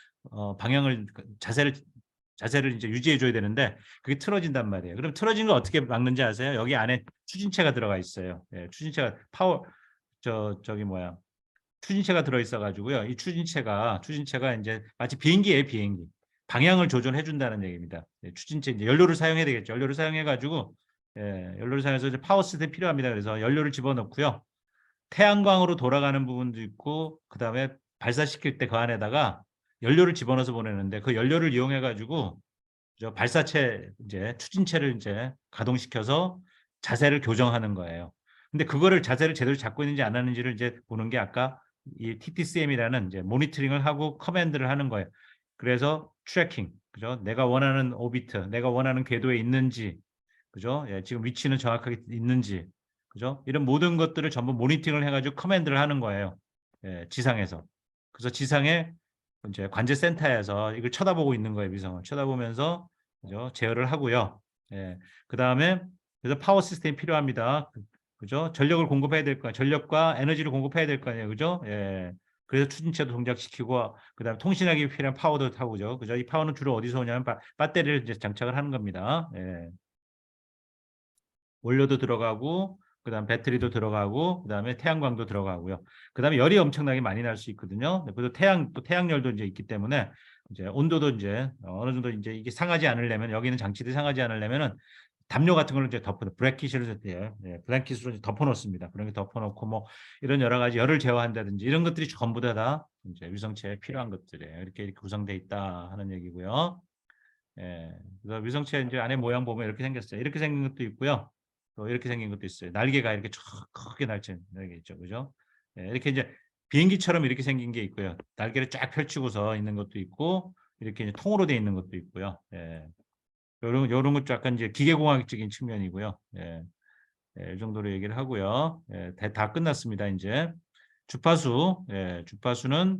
방향을 자세를 이제 유지해 줘야 되는데 그게 틀어진단 말이에요. 그럼 틀어진 거 어떻게 막는지 아세요? 여기 안에 추진체가 들어가 있어요. 예, 추진체가 저기 뭐야 추진체가 들어 있어 가지고요. 이 추진체가 이제 마치 비행기예요, 비행기. 방향을 조절해 준다는 얘기입니다. 예, 추진체 이제 연료를 사용해야 되겠죠. 연료를 사용해 가지고 연료를 사용해서 이제 파워 시스템이 필요합니다. 그래서 연료를 집어넣고요. 태양광으로 돌아가는 부분도 있고 그다음에 발사시킬 때 그 안에다가 연료를 집어넣어서 보내는데 그 연료를 이용해 가지고 저 발사체 이제 추진체를 이제 가동시켜서 자세를 교정하는 거예요. 근데 그거를 자세를 제대로 잡고 있는지 안 하는지를 이제 보는 게 아까 이 TTCM이라는 이제 모니터링을 하고 커맨드를 하는 거예요. 그래서 트래킹, 그죠? 내가 원하는 오비트, 내가 원하는 궤도에 있는지, 그죠? 예, 지금 위치는 정확하게 있는지, 그죠? 이런 모든 것들을 전부 모니터링을 해가지고 커맨드를 하는 거예요. 예, 지상에서. 그래서 지상에 이제 관제 센터에서 이걸 쳐다보고 있는 거예요, 위성을 쳐다보면서 그죠? 제어를 하고요. 예, 그 다음에 그래서 파워 시스템이 필요합니다. 그죠? 전력을 공급해야 될 거예요. 전력과 에너지를 공급해야 될 거 아니에요, 그죠? 예. 그래서 추진체도 동작시키고 그다음에 통신하기 필요한 파워도 타고죠, 그죠? 이 파워는 주로 어디서 오냐면 배터리를 이제 장착을 하는 겁니다. 예. 원료도 들어가고 그다음 배터리도 들어가고 그다음에 태양광도 들어가고요. 그다음에 열이 엄청나게 많이 날 수 있거든요. 그래서 태양열도 이제 있기 때문에 이제 온도도 이제 어느 정도 이제 이게 상하지 않으려면 여기 있는 장치들이 상하지 않으려면은 담요 같은 걸 이제 브랜킷으로 브랜킷으로 덮어 놓습니다. 그런 게 덮어 놓고 뭐 이런 여러 가지 열을 제어한다든지 이런 것들이 전부 다 이제 위성체에 필요한 것들이에요. 이렇게 구성돼 있다 하는 얘기고요. 예. 그래서 위성체 이제 안에 모양 보면 이렇게 생겼어요. 이렇게 생긴 것도 있고요. 또 이렇게 생긴 것도 있어요. 날개가 이렇게 쫙 크게 날치는 날개 있죠. 그죠? 예, 이렇게 이제 비행기처럼 이렇게 생긴 게 있고요. 날개를 쫙 펼치고서 있는 것도 있고 이렇게 이제 통으로 돼 있는 것도 있고요. 예. 요런 것도 약간 이제 기계공학적인 측면이고요. 예. 예, 이 정도로 얘기를 하고요. 예, 다 끝났습니다. 이제 주파수는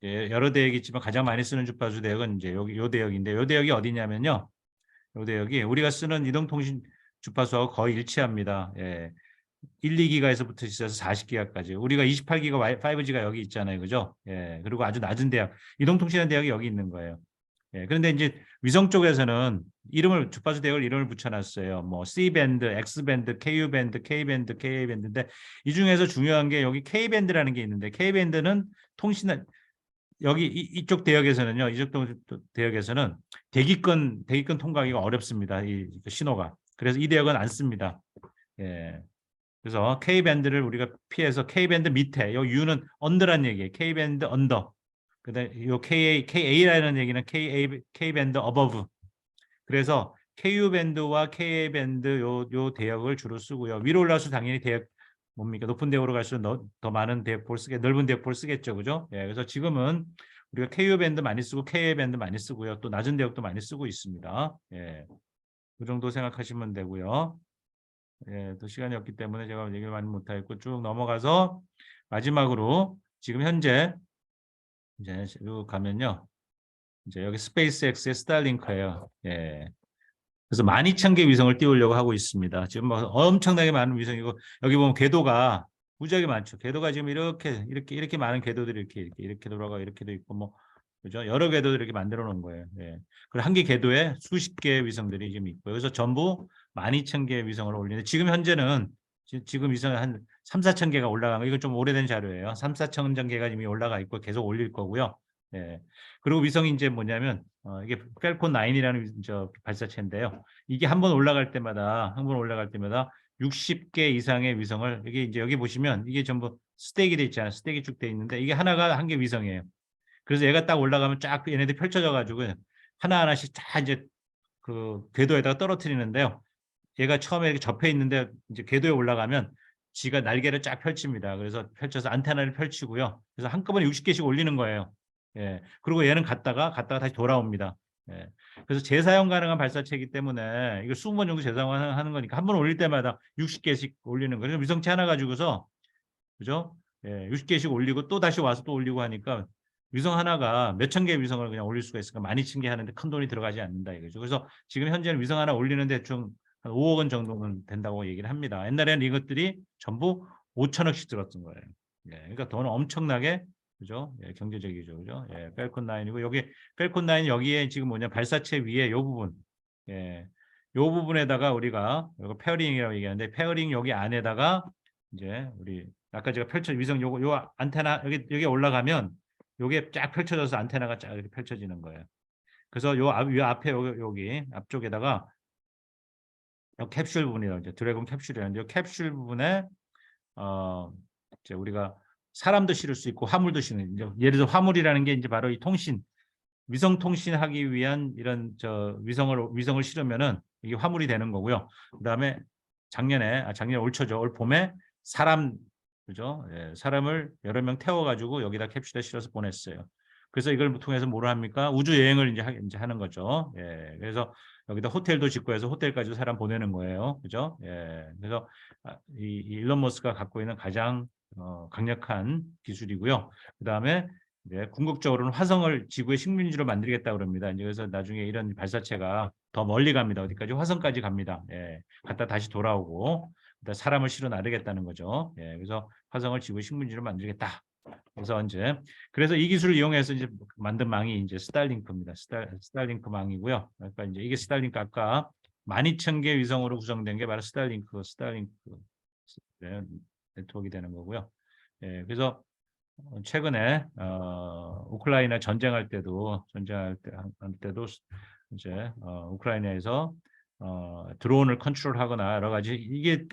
여러 대역이 있지만 가장 많이 쓰는 주파수 대역은 이제 여기 요 대역인데 요 대역이 어디냐면요. 요 대역이 우리가 쓰는 이동통신 주파수하고 거의 일치합니다. 예. 1, 2기가에서부터 시작해서 40기가까지. 우리가 28기가 5G가 여기 있잖아요. 그죠? 예. 그리고 아주 낮은 대역. 이동통신의 대역이 여기 있는 거예요. 예. 그런데 이제 위성 쪽에서는 주파수 대역을 이름을 붙여놨어요. 뭐 C밴드, X밴드, KU밴드, K밴드, KA밴드인데 이 중에서 중요한 게 여기 K밴드라는 게 있는데 K밴드는 여기 이쪽 대역에서는요. 대역에서는 대기권 통과하기가 어렵습니다. 이 신호가. 그래서 이 대역은 안 씁니다. 예. 그래서 K밴드를 우리가 피해서 K밴드 밑에 요 U는 언더란 얘기예요. K밴드 언더. 그다음에 요 KA라는 얘기는 K밴드 어버브. 그래서 KU밴드와 KA밴드 요 대역을 주로 쓰고요. 위로 올라갈수록 당연히 대역 뭡니까? 높은 대역으로 갈수록 더 많은 대역포를 넓은 대역포를 쓰겠죠. 그죠? 예, 그래서 지금은 우리가 KU밴드 많이 쓰고 KA밴드 많이 쓰고요. 또 낮은 대역도 많이 쓰고 있습니다. 예. 그 정도 생각하시면 되고요. 예, 또 시간이 없기 때문에 제가 얘기를 많이 못하겠고 쭉 넘어가서 마지막으로 지금 현재 이제 쭉 가면요. 이제 여기 스페이스X의 스타링크예요. 예. 그래서 12,000개 위성을 띄우려고 하고 있습니다. 지금 뭐 엄청나게 많은 위성이고 여기 보면 궤도가 무지하게 많죠. 궤도가 지금 이렇게 많은 궤도들이 이렇게 돌아가 이렇게도 있고 뭐 그죠? 여러 궤도들 이렇게 만들어 놓은 거예요. 예. 그리고 한 개 궤도에 수십 개의 위성들이 지금 있고요. 그래서 전부 12,000개의 위성을 올리는데 지금 현재는 지금 위성 한 3, 4천 개가 올라간 거 이건 좀 오래된 자료예요. 3, 4천 개가 이미 올라가 있고 계속 올릴 거고요. 예. 그리고 위성이 이제 뭐냐면 이게 펠콘 9이라는 저 발사체인데요. 이게 한 번 올라갈 때마다 60개 이상의 위성을 이게 이제 여기 보시면 이게 전부 스택이 돼 있잖아요. 스택이 쭉 돼 있는데 이게 하나가 한 개 위성이에요. 그래서 얘가 딱 올라가면 쫙 얘네들이 펼쳐져 가지고 하나하나씩 다 이제 그 궤도에다가 떨어뜨리는데요. 얘가 처음에 이렇게 접해 있는데 이제 궤도에 올라가면 지가 날개를 쫙 펼칩니다. 그래서 펼쳐서 안테나를 펼치고요. 그래서 한꺼번에 60개씩 올리는 거예요. 예. 그리고 얘는 갔다가 다시 돌아옵니다. 예. 그래서 재사용 가능한 발사체이기 때문에 이거 20번 정도 재사용하는 거니까 한 번 올릴 때마다 60개씩 올리는 거예요. 위성체 하나 가지고서 그죠? 예, 60개씩 올리고 또 다시 와서 또 올리고 하니까 위성 하나가 몇천 개의 위성을 그냥 올릴 수가 있으니까 12,000개 하는데 큰 돈이 들어가지 않는다 이거죠. 그래서 지금 현재는 위성 하나 올리는 대충 한 5억 원 정도는 된다고 얘기를 합니다. 옛날에는 이것들이 전부 5천억씩 들었던 거예요. 예, 그러니까 돈은 엄청나게 그죠? 예, 경제적이죠. 그죠? 예, 펠콘 9이고 여기 펠콘 9 여기에 지금 뭐냐 발사체 위에 요 부분. 예. 요 부분에다가 우리가 이거 페어링이라고 얘기하는데 페어링 여기 안에다가 이제 우리 아까 제가 위성 요 안테나 여기 올라가면 요게 쫙 펼쳐져서 안테나가 쫙 이렇게 펼쳐지는 거예요. 그래서 요 앞에 여기 앞쪽에다가 요 캡슐 부분이라고 이제 드래곤 캡슐이라는데 요 캡슐 부분에 이제 우리가 사람도 실을 수 있고 화물도 실는 이제 예를 들어 화물이라는 게 이제 바로 이 위성 통신하기 위한 이런 위성을 실으면은 이게 화물이 되는 거고요. 그다음에 작년에 올 초죠. 올 봄에 사람 그죠? 예, 사람을 여러 명 태워가지고 여기다 캡슐에 실어서 보냈어요. 그래서 이걸 통해서 뭘 합니까? 우주 여행을 이제 하는 거죠. 예, 그래서 여기다 호텔도 짓고 해서 호텔까지 사람 보내는 거예요. 그죠? 예, 그래서 이 일론 머스크가 갖고 있는 가장 강력한 기술이고요. 그 다음에 궁극적으로는 화성을 지구의 식민지로 만들겠다 그럽니다. 이제 그래서 나중에 이런 발사체가 더 멀리 갑니다. 어디까지? 화성까지 갑니다. 예, 갔다 다시 돌아오고 사람을 실어 나르겠다는 거죠. 예, 그래서 화성을 지구의 식민지로 만들겠다. 그래서 이 기술을 이용해서 이제 만든 망이 이제 스타링크입니다. 스타링크 망이고요. 그러니까 이제 이게 스타링크 아까 12,000개 위성으로 구성된 게 바로 스타링크 네트워크가 되는 거고요. 예, 그래서 최근에 우크라이나 전쟁할 때도 이제 우크라이나에서 드론을 컨트롤하거나 여러 가지 이게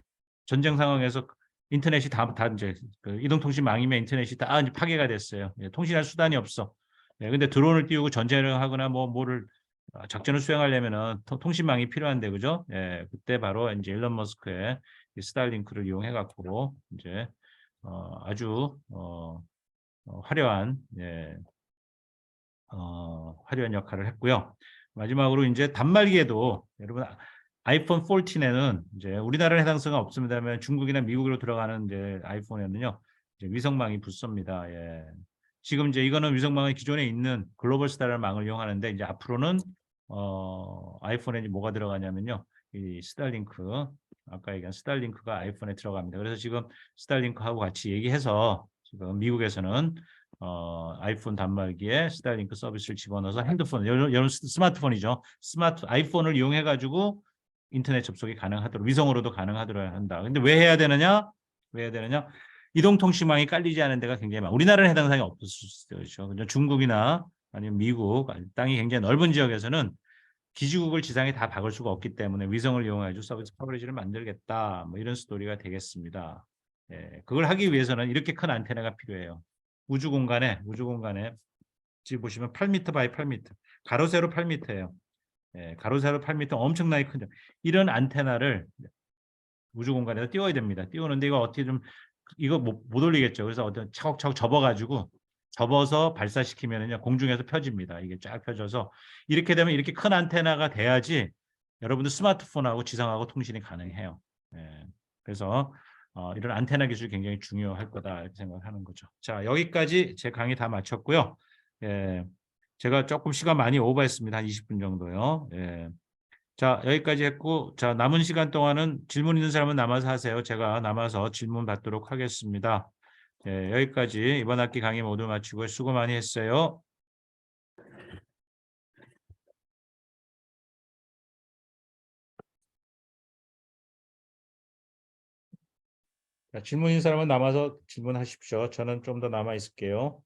전쟁 상황에서 인터넷이 다 이제 그 이동통신망이면 인터넷이 다 이제 파괴가 됐어요. 예, 통신할 수단이 없어. 예, 근데 드론을 띄우고 전쟁을 하거나 뭐를 작전을 수행하려면은 통신망이 필요한데 그죠? 예, 그때 바로 이제 일론 머스크의 스타링크를 이용해 갖고 이제 아주 화려한 화려한 역할을 했고요. 마지막으로 이제 단말기에도 여러분 아이폰 14에는 이제 우리나라는 해당성은 없습니다만 중국이나 미국으로 들어가는 이제 아이폰에는요 이제 위성망이 붙습니다. 예. 지금 이제 이거는 위성망은 기존에 있는 글로벌 스타라는 망을 이용하는데 이제 앞으로는 아이폰에 뭐가 들어가냐면요 이 스타링크 아까 얘기한 스타링크가 아이폰에 들어갑니다. 그래서 지금 스타링크하고 같이 얘기해서 지금 미국에서는 아이폰 단말기에 스타링크 서비스를 집어넣어서 핸드폰, 여러 스마트폰이죠. 아이폰을 이용해 가지고 인터넷 접속이 가능하도록 위성으로도 가능하도록 한다. 근데 왜 해야 되느냐? 이동통신망이 깔리지 않은 데가 굉장히 많아. 우리나라는 해당 사항이 없을 수 있죠. 중국이나 아니면 미국 땅이 굉장히 넓은 지역에서는 기지국을 지상에 다 박을 수가 없기 때문에 위성을 이용해서 서비스 커버리지를 만들겠다. 뭐 이런 스토리가 되겠습니다. 예, 그걸 하기 위해서는 이렇게 큰 안테나가 필요해요. 우주 공간에 지금 보시면 8m 바이 8m, 가로 세로 8m예요. 예, 가로 세로 8m 엄청나게 크죠. 이런 안테나를 우주 공간에서 띄워야 됩니다. 띄우는데 이거 어떻게 좀 이거 못 올리겠죠. 그래서 어떤 차곡차곡 접어서 발사시키면은요 공중에서 펴집니다. 이게 쫙 펴져서 이렇게 되면 이렇게 큰 안테나가 돼야지 여러분들 스마트폰하고 지상하고 통신이 가능해요. 예, 그래서 이런 안테나 기술이 굉장히 중요할 거다 이렇게 생각하는 거죠. 자, 여기까지 제 강의 다 마쳤고요. 예, 제가 조금 시간 많이 오버했습니다. 한 20분 정도요. 예, 자, 여기까지 했고, 자, 남은 시간 동안은 질문 있는 사람은 남아서 하세요. 제가 남아서 질문 받도록 하겠습니다. 네, 여기까지 이번 학기 강의 모두 마치고 수고 많이 했어요. 자, 질문 있는 사람은 남아서 질문하십시오. 저는 좀 더 남아 있을게요.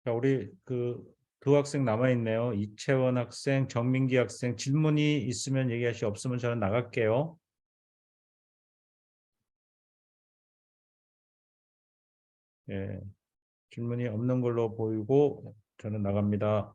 자, 우리 두 학생 남아 있네요. 이채원 학생, 정민기 학생 질문이 있으면 얘기하시, 없으면 저는 나갈게요. 예, 질문이 없는 걸로 보이고 저는 나갑니다.